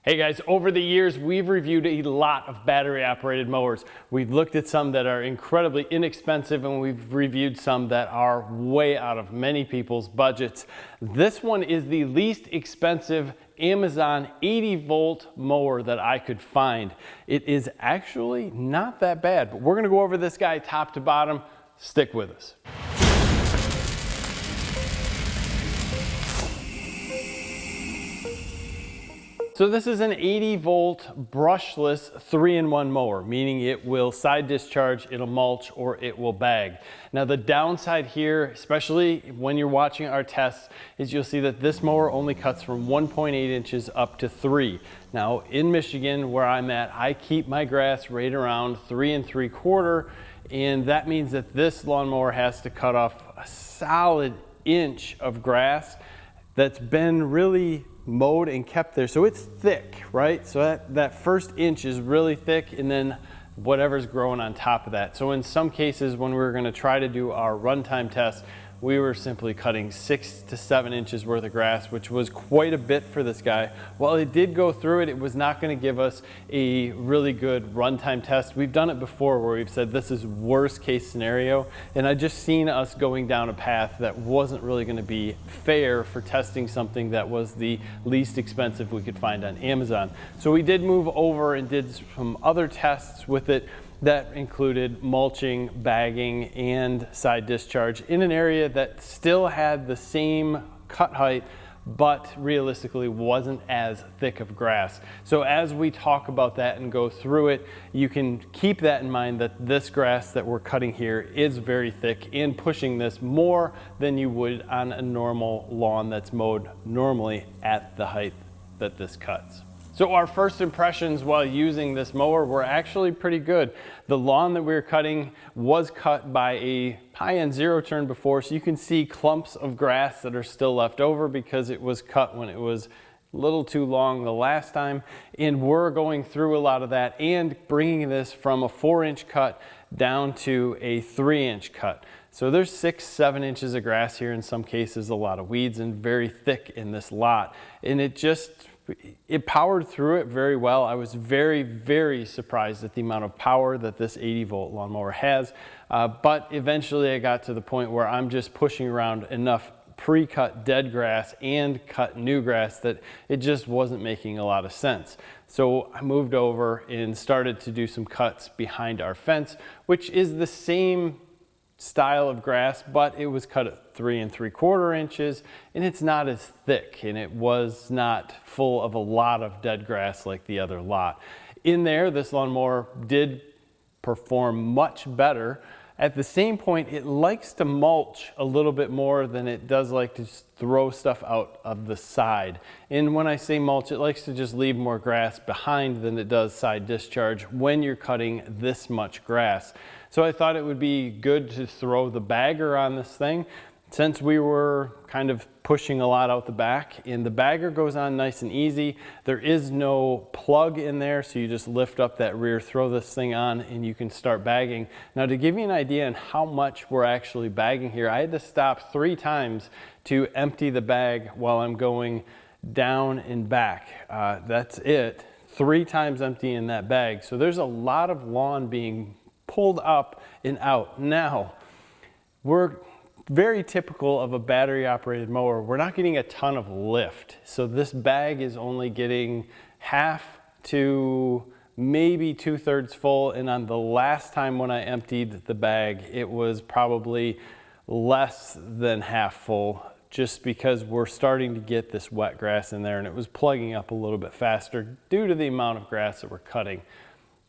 Hey guys, over the years we've reviewed a lot of battery operated mowers. We've looked at some that are incredibly inexpensive and we've reviewed some that are way out of many people's budgets. This one is the least expensive Amazon 80-volt mower that I could find. It is actually not that bad, but we're gonna go over this guy top to bottom. Stick with us. So this is an 80-volt brushless 3-in-1 mower, meaning it will side discharge, it'll mulch, or it will bag. Now the downside here, especially when you're watching our tests, is you'll see that this mower only cuts from 1.8 inches up to 3. Now in Michigan, where I'm at, I keep my grass right around 3 3/4, and that means that this lawnmower has to cut off a solid inch of grass that's been really mowed and kept there. So it's thick, right? So that first inch is really thick, and then whatever's growing on top of that. So in some cases, when we were gonna try to do our runtime test, we were simply cutting 6 to 7 inches worth of grass, which was quite a bit for this guy. While it did go through it, it was not gonna give us a really good runtime test. We've done it before where we've said this is worst case scenario, and I just seen us going down a path that wasn't really gonna be fair for testing something that was the least expensive we could find on Amazon. So we did move over and did some other tests with it that included mulching, bagging, and side discharge in an area that still had the same cut height, but realistically wasn't as thick of grass. So as we talk about that and go through it, you can keep that in mind that this grass that we're cutting here is very thick and pushing this more than you would on a normal lawn that's mowed normally at the height that this cuts. So our first impressions while using this mower were actually pretty good. The lawn that we were cutting was cut by a high-end zero-turn before, so you can see clumps of grass that are still left over because it was cut when it was a little too long the last time. And we're going through a lot of that and bringing this from a 4-inch cut down to a 3-inch cut. So there's 6, 7 inches of grass here, in some cases a lot of weeds, and very thick in this lot. And it powered through it very well. I was very, very surprised at the amount of power that this 80-volt lawnmower has. But eventually I got to the point where I'm just pushing around enough pre-cut dead grass and cut new grass that it just wasn't making a lot of sense. So I moved over and started to do some cuts behind our fence, which is the same style of grass, but it was cut at 3 3/4 inches, and it's not as thick, and it was not full of a lot of dead grass like the other lot. In there, this lawnmower did perform much better. At the same point, it likes to mulch a little bit more than it does like to just throw stuff out of the side. And when I say mulch, it likes to just leave more grass behind than it does side discharge when you're cutting this much grass. So I thought it would be good to throw the bagger on this thing, since we were kind of pushing a lot out the back, and the bagger goes on nice and easy. There is no plug in there, so you just lift up that rear, throw this thing on, and you can start bagging. Now to give you an idea on how much we're actually bagging here, I had to stop 3 times to empty the bag while I'm going down and back. That's it, 3 times emptying that bag. So there's a lot of lawn being pulled up and out. Now, we're very typical of a battery operated mower. We're not getting a ton of lift. So this bag is only getting half to maybe 2/3 full. And on the last time when I emptied the bag, it was probably less than half full, just because we're starting to get this wet grass in there, and it was plugging up a little bit faster due to the amount of grass that we're cutting.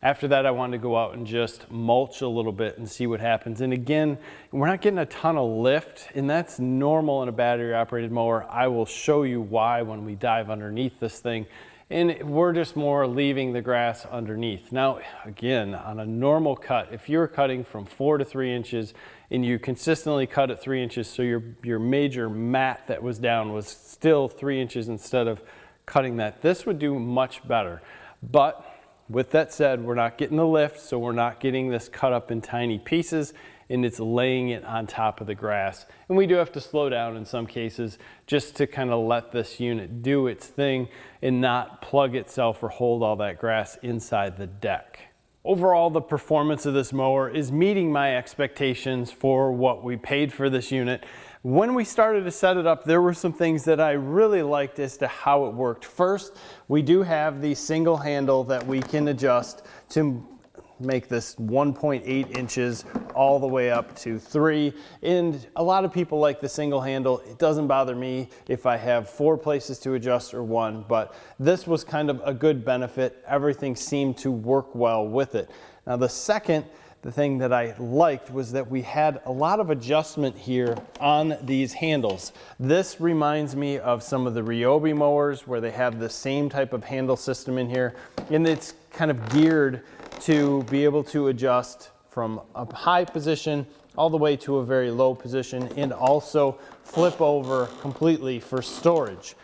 After that, I wanted to go out and just mulch a little bit and see what happens. And again, we're not getting a ton of lift, and that's normal in a battery operated mower. I will show you why when we dive underneath this thing. And we're just more leaving the grass underneath. Now, again, on a normal cut, if you're cutting from 4 to 3 inches and you consistently cut at 3 inches, so your major mat that was down was still 3 inches instead of cutting that, this would do much better. But with that said, we're not getting the lift, so we're not getting this cut up in tiny pieces, and it's laying it on top of the grass. And we do have to slow down in some cases just to kind of let this unit do its thing and not plug itself or hold all that grass inside the deck. Overall, the performance of this mower is meeting my expectations for what we paid for this unit. When we started to set it up, there were some things that I really liked as to how it worked. First, we do have the single handle that we can adjust to make this 1.8 inches all the way up to 3. And a lot of people like the single handle. It doesn't bother me if I have 4 places to adjust or 1, but this was kind of a good benefit. Everything seemed to work well with it. Now the thing that I liked was that we had a lot of adjustment here on these handles. This reminds me of some of the Ryobi mowers where they have the same type of handle system in here, and it's kind of geared to be able to adjust from a high position all the way to a very low position, and also flip over completely for storage.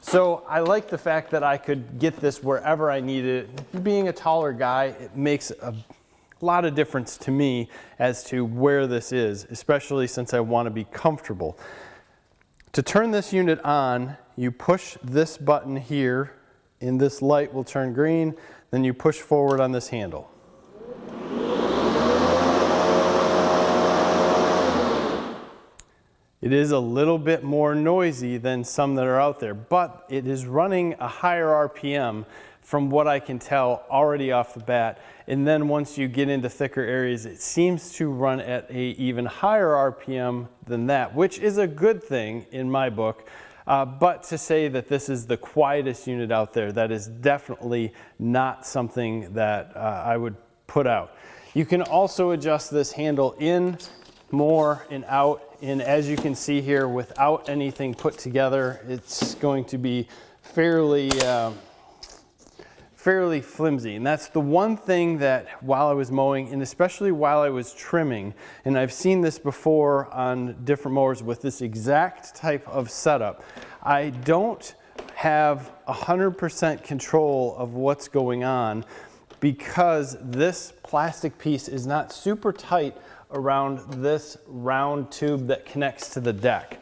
So I like the fact that I could get this wherever I needed it. Being a taller guy, it makes a lot of difference to me as to where this is, especially since I want to be comfortable. To turn this unit on, you push this button here, and this light will turn green. Then you push forward on this handle. It is a little bit more noisy than some that are out there, but it is running a higher RPM from what I can tell already off the bat. And then once you get into thicker areas, it seems to run at a even higher RPM than that, which is a good thing in my book. But to say that this is the quietest unit out there, that is definitely not something that I would put out. You can also adjust this handle in more and out, and as you can see here, without anything put together, it's going to be fairly flimsy. And that's the one thing that while I was mowing, and especially while I was trimming, and I've seen this before on different mowers with this exact type of setup, I don't have 100% control of what's going on because this plastic piece is not super tight around this round tube that connects to the deck.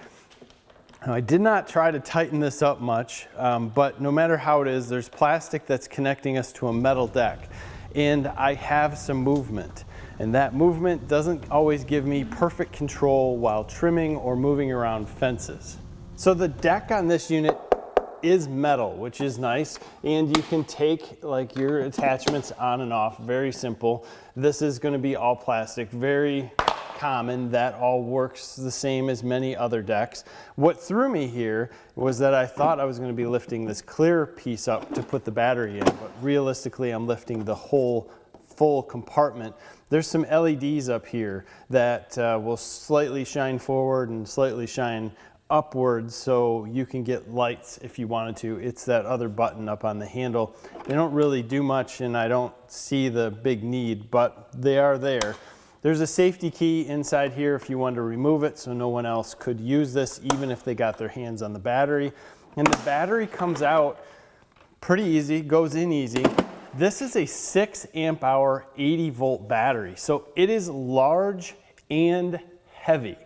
Now, I did not try to tighten this up much, but no matter how it is, there's plastic that's connecting us to a metal deck, and I have some movement. And that movement doesn't always give me perfect control while trimming or moving around fences. So the deck on this unit is metal, which is nice, and you can take like your attachments on and off, very simple. This is going to be all plastic, very common. That all works the same as many other decks. What threw me here was that I thought I was going to be lifting this clear piece up to put the battery in, but realistically I'm lifting the whole full compartment. There's some LEDs up here that will slightly shine forward and slightly shine upwards, so you can get lights if you wanted to. It's that other button up on the handle. They don't really do much, and I don't see the big need, but they are there. There's a safety key inside here if you wanted to remove it so no one else could use this, even if they got their hands on the battery. And the battery comes out pretty easy, goes in easy. This is a 6 amp hour 80 volt battery, so it is large and heavy,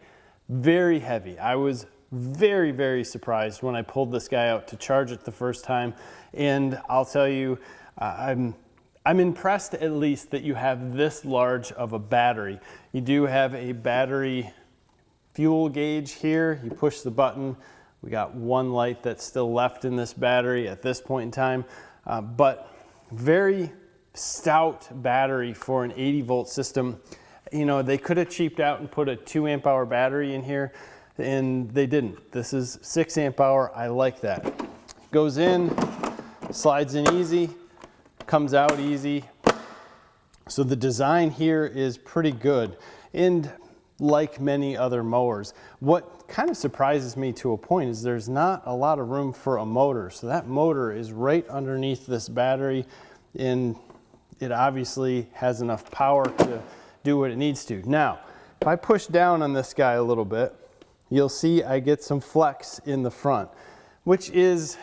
very heavy. I was very, very surprised when I pulled this guy out to charge it the first time, and I'll tell you, I'm impressed at least that you have this large of a battery. You do have a battery fuel gauge here. You push the button. We got one light that's still left in this battery at this point in time, but very stout battery for an 80 volt system. You know, they could have cheaped out and put a 2 amp hour battery in here, and they didn't. This is 6 amp hour. I like that. Goes in, slides in easy, comes out easy. So the design here is pretty good, and like many other mowers. What kind of surprises me to a point is there's not a lot of room for a motor. So that motor is right underneath this battery, and it obviously has enough power to do what it needs to. Now, if I push down on this guy a little bit, you'll see I get some flex in the front, which is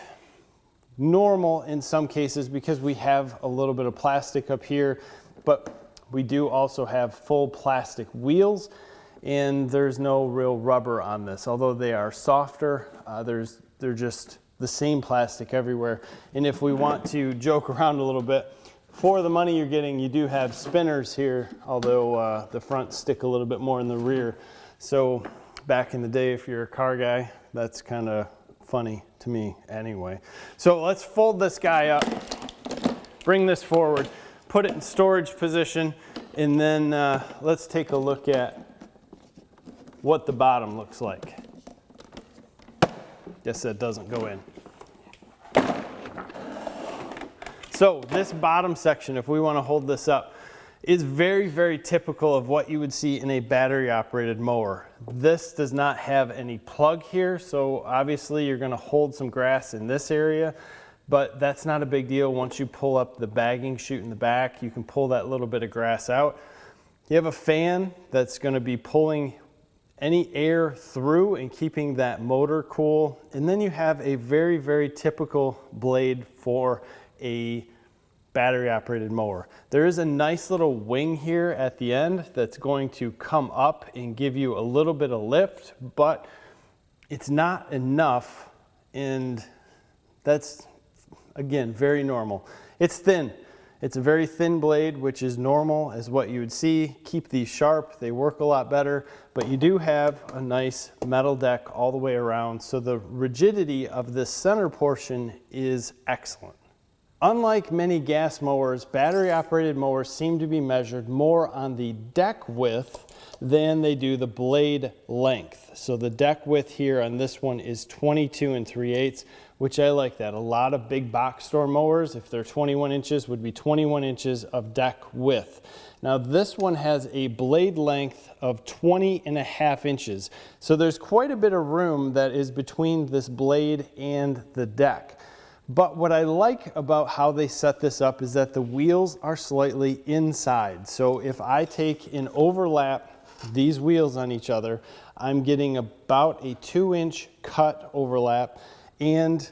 normal in some cases because we have a little bit of plastic up here, but we do also have full plastic wheels. and there's no real rubber on this. Although they are softer, they're just the same plastic everywhere. And if we want to joke around a little bit, for the money you're getting, you do have spinners here, although the front stick a little bit more in the rear. So back in the day, if you're a car guy, that's kind of funny to me anyway. So let's fold this guy up, bring this forward, put it in storage position, and then let's take a look at what the bottom looks like. Guess that doesn't go in. So this bottom section, if we want to hold this up, is very, very typical of what you would see in a battery operated mower. This does not have any plug here, so obviously you're going to hold some grass in this area, but that's not a big deal. Once you pull up the bagging chute in the back, you can pull that little bit of grass out. You have a fan that's going to be pulling any air through and keeping that motor cool. And then you have a very, very typical blade for a battery operated mower. There is a nice little wing here at the end that's going to come up and give you a little bit of lift, but it's not enough, and that's, again, very normal. It's thin. It's a very thin blade, which is normal as what you would see. Keep these sharp, they work a lot better, but you do have a nice metal deck all the way around, so the rigidity of this center portion is excellent. Unlike many gas mowers, battery operated mowers seem to be measured more on the deck width than they do the blade length. So the deck width here on this one is 22 3/8, which I like that. A lot of big box store mowers, if they're 21 inches, would be 21 inches of deck width. Now this one has a blade length of 20.5 inches. So there's quite a bit of room that is between this blade and the deck. But what I like about how they set this up is that the wheels are slightly inside. So if I take and overlap these wheels on each other, I'm getting about a 2-inch cut overlap, and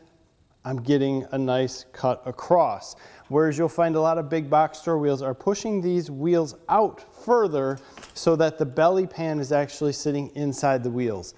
I'm getting a nice cut across. Whereas you'll find a lot of big box store wheels are pushing these wheels out further so that the belly pan is actually sitting inside the wheels.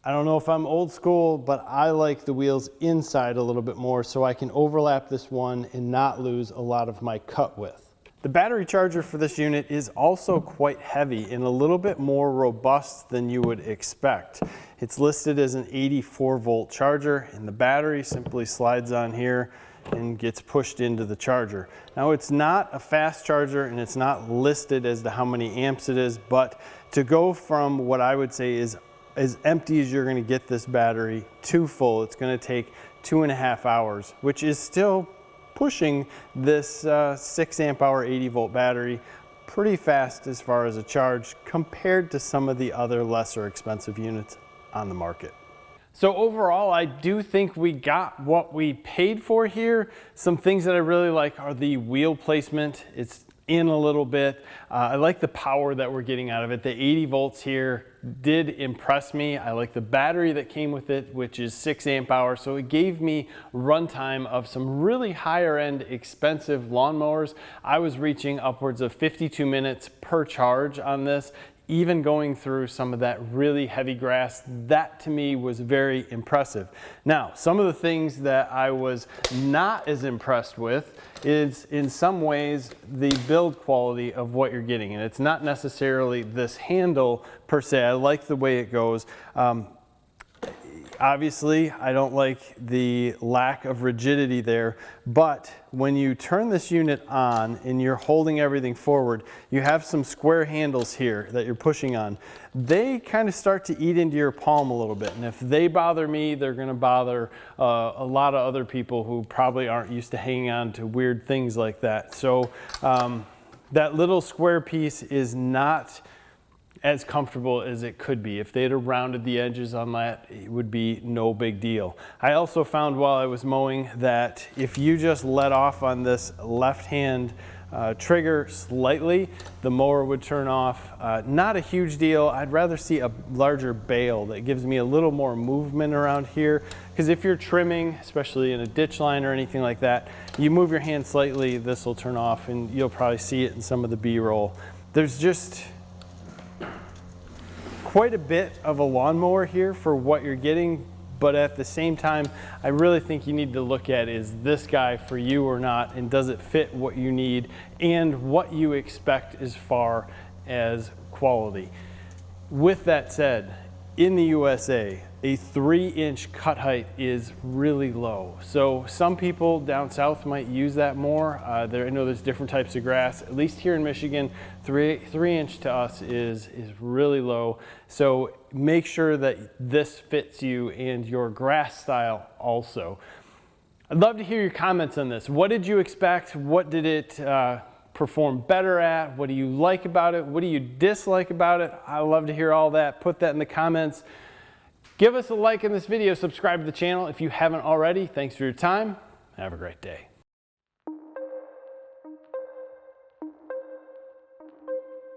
I don't know if I'm old school, but I like the wheels inside a little bit more so I can overlap this one and not lose a lot of my cut width. The battery charger for this unit is also quite heavy and a little bit more robust than you would expect. It's listed as an 84-volt charger, and the battery simply slides on here and gets pushed into the charger. Now it's not a fast charger and it's not listed as to how many amps it is, but to go from what I would say is as empty as you're going to get this battery to full, it's going to take 2.5 hours, which is still pushing this 6 amp hour 80 volt battery pretty fast as far as a charge compared to some of the other lesser expensive units on the market. So overall, I do think we got what we paid for here. Some things that I really like are the wheel placement. It's in a little bit. I like the power that we're getting out of it. The 80 volts here did impress me. I like the battery that came with it, which is 6 amp hours. So it gave me runtime of some really higher end expensive lawnmowers. I was reaching upwards of 52 minutes per charge on this, even going through some of that really heavy grass. That to me was very impressive. Now, some of the things that I was not as impressed with is in some ways the build quality of what you're getting. And it's not necessarily this handle per se. I like the way it goes. Obviously, I don't like the lack of rigidity there, but when you turn this unit on and you're holding everything forward, you have some square handles here that you're pushing on. They kind of start to eat into your palm a little bit, and if they bother me, they're going to bother a lot of other people who probably aren't used to hanging on to weird things like that. So that little square piece is not as comfortable as it could be. If they'd have rounded the edges on that, it would be no big deal. I also found while I was mowing that if you just let off on this left hand trigger slightly, the mower would turn off. Not a huge deal. I'd rather see a larger bale that gives me a little more movement around here, because if you're trimming, especially in a ditch line or anything like that, you move your hand slightly, this will turn off, and you'll probably see it in some of the B-roll. There's just quite a bit of a lawnmower here for what you're getting, but at the same time, I really think you need to look at, is this guy for you or not, and does it fit what you need and what you expect as far as quality. With that said, in the USA, a 3-inch cut height is really low. So some people down south might use that more. I know there's different types of grass. At least here in Michigan, 3-inch to us is really low. So make sure that this fits you and your grass style also. I'd love to hear your comments on this. What did you expect? What did it perform better at? What do you like about it? What do you dislike about it? I love to hear all that. Put that in the comments. Give us a like in this video. Subscribe to the channel if you haven't already. Thanks for your time. Have a great day.